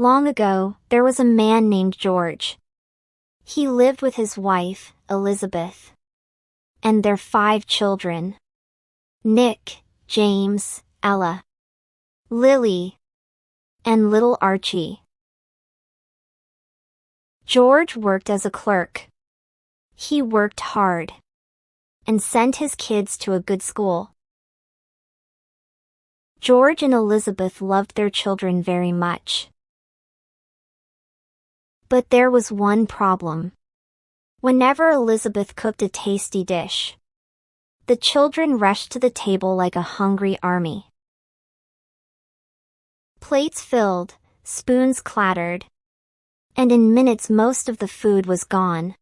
Long ago, there was a man named George. He lived with his wife, Elizabeth, and their 5 children: Nick, James, Ella, Lily, and little Archie. George worked as a clerk. He worked hard and sent his kids to a good school. George and Elizabeth loved their children very much. But there was one problem. Whenever Elizabeth cooked a tasty dish, the children rushed to the table like a hungry army. Plates filled, spoons clattered, and in minutes most of the food was gone.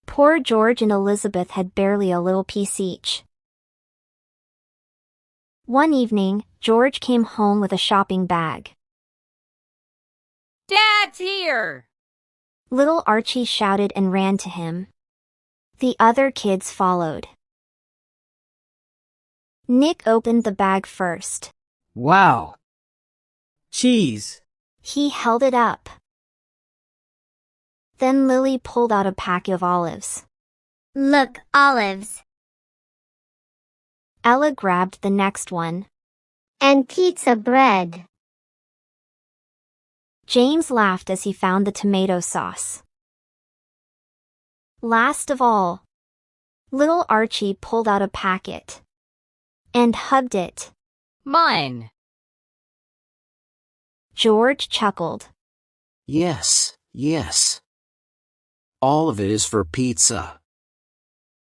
Poor George and Elizabeth had barely a little piece each. One evening, George came home with a shopping bag. "Dad's here!" Little Archie shouted and ran to him. The other kids followed. Nick opened the bag first. Wow! Cheese! He held it up. Then Lily pulled out a pack of olives. Look, olives. Ella grabbed the next one. And pizza bread. James laughed as he found the tomato sauce. Last of all, little Archie pulled out a packet and hugged it. "Mine." George chuckled. Yes, yes. All of it is for pizza.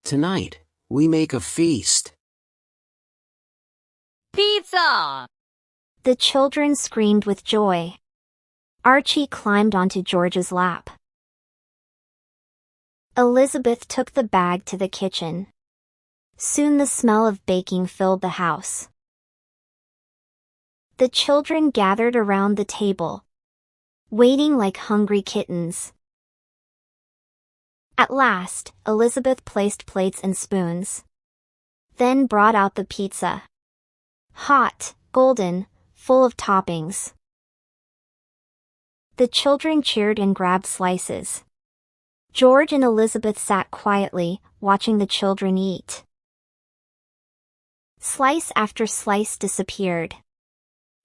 Tonight, we make a feast. "Pizza!" The children screamed with joy. Archie climbed onto George's lap. Elizabeth took the bag to the kitchen. Soon the smell of baking filled the house. The children gathered around the table, waiting like hungry kittens. At last, Elizabeth placed plates and spoons, then brought out the pizza. Hot, golden, full of toppings. The children cheered and grabbed slices. George and Elizabeth sat quietly, watching the children eat. Slice after slice disappeared.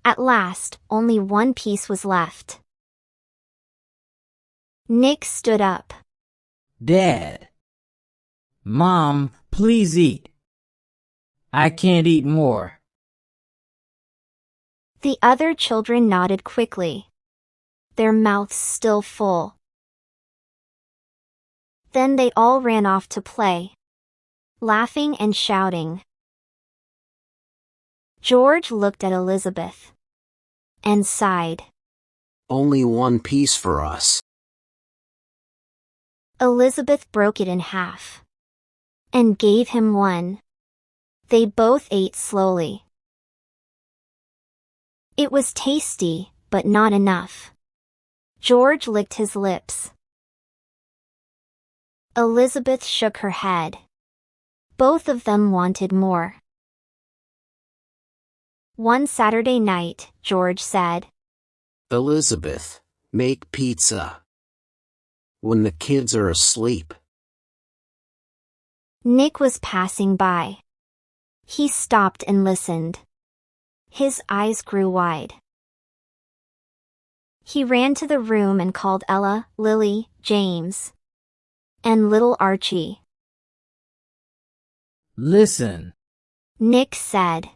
At last, only one piece was left. Nick stood up. Dad! Mom, please eat. I can't eat more. The other children nodded quickly, their mouths still full. Then they all ran off to play, laughing and shouting. George looked at Elizabeth and sighed. Only one piece for us. Elizabeth broke it in half and gave him one. They both ate slowly. It was tasty, but not enough. George licked his lips. Elizabeth shook her head. Both of them wanted more. One Saturday night, George said, Elizabeth, make pizza. When the kids are asleep. Nick was passing by. He stopped and listened. His eyes grew wide. He ran to the room and called Ella, Lily, James, and little Archie. Listen, Nick said.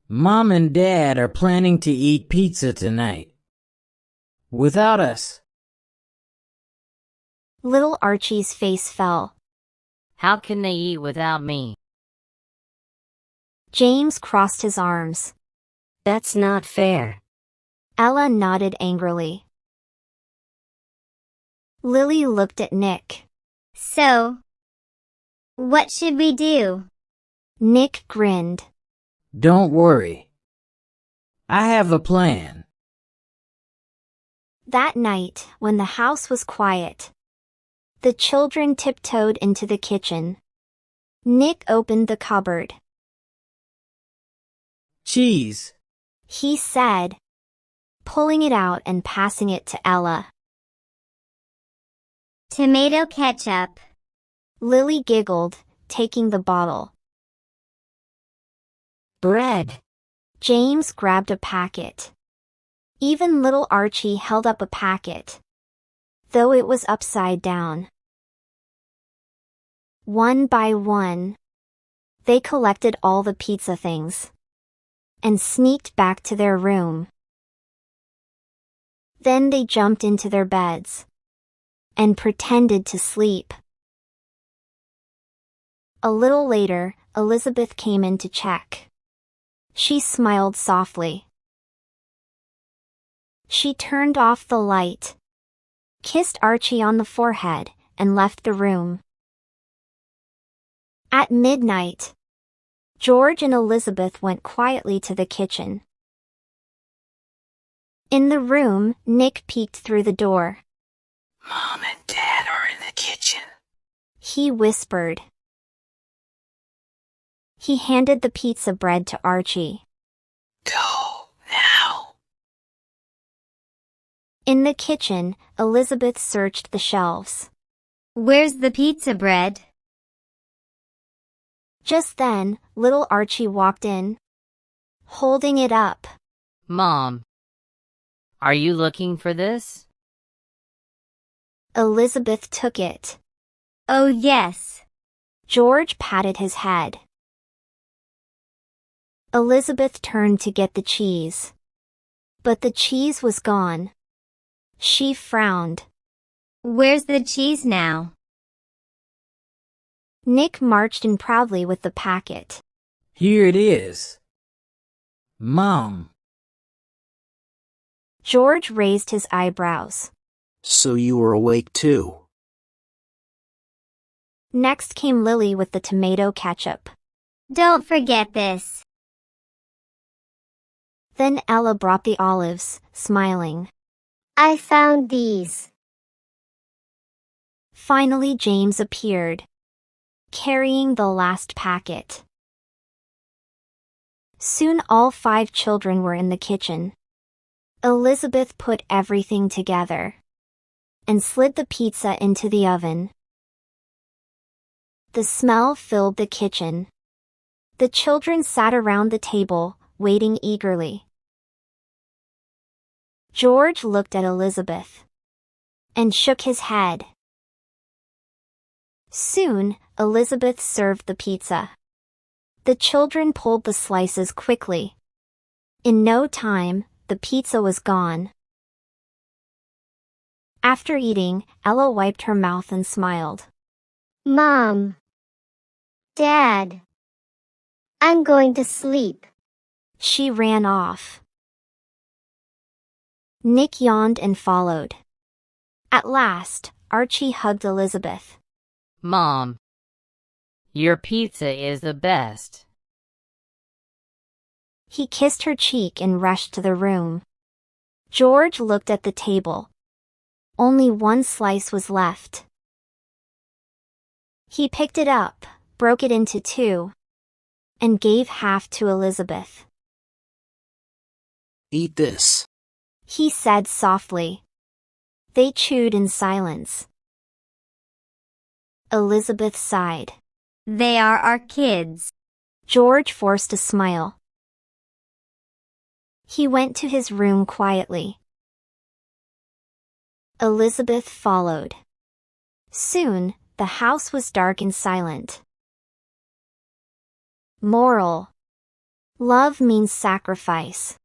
Mom and Dad are planning to eat pizza tonight. Without us. Little Archie's face fell. "How can they eat without me?" James crossed his arms. That's not fair. Ella nodded angrily. Lily looked at Nick. So, what should we do? Nick grinned. Don't worry. I have a plan. That night, when the house was quiet, the children tiptoed into the kitchen. Nick opened the cupboard. Cheese. He said. pulling it out and passing it to Ella. Tomato ketchup. Lily giggled, taking the bottle. Bread. James grabbed a packet. Even little Archie held up a packet, though it was upside down. One by one, they collected all the pizza things and sneaked back to their room. Then they jumped into their beds and pretended to sleep. A little later, Elizabeth came in to check. She smiled softly. She turned off the light, kissed Archie on the forehead, and left the room. At midnight, George and Elizabeth went quietly to the kitchen. In the room, Nick peeked through the door. Mom and Dad are in the kitchen. He whispered. He handed the pizza bread to Archie. Go, now. In the kitchen, Elizabeth searched the shelves. Where's the pizza bread? Just then, little Archie walked in, holding it up. Mom, are you looking for this? Elizabeth took it. Oh yes. George patted his head. Elizabeth turned to get the cheese. But the cheese was gone. She frowned. Where's the cheese now? Nick marched in proudly with the packet. Here it is. Mom. George raised his eyebrows. So you were awake too. Next came Lily with the tomato ketchup. Don't forget this. Then Ella brought the olives, smiling. I found these. Finally James appeared, carrying the last packet. Soon all 5 children were in the kitchen. Elizabeth put everything together and slid the pizza into the oven. The smell filled the kitchen. The children sat around the table, waiting eagerly. George looked at Elizabeth and shook his head. Soon, Elizabeth served the pizza. The children pulled the slices quickly. In no time, the pizza was gone. After eating, Ella wiped her mouth and smiled. Mom. Dad. I'm going to sleep. She ran off. Nick yawned and followed. At last, Archie hugged Elizabeth. Mom, your pizza is the best. He kissed her cheek and rushed to the room. George looked at the table. Only 1 slice was left. He picked it up, broke it into 2, and gave half to Elizabeth. Eat this. He said softly. They chewed in silence. Elizabeth sighed. They are our kids. George forced a smile. He went to his room quietly. Elizabeth followed. Soon, the house was dark and silent. Moral: love means sacrifice.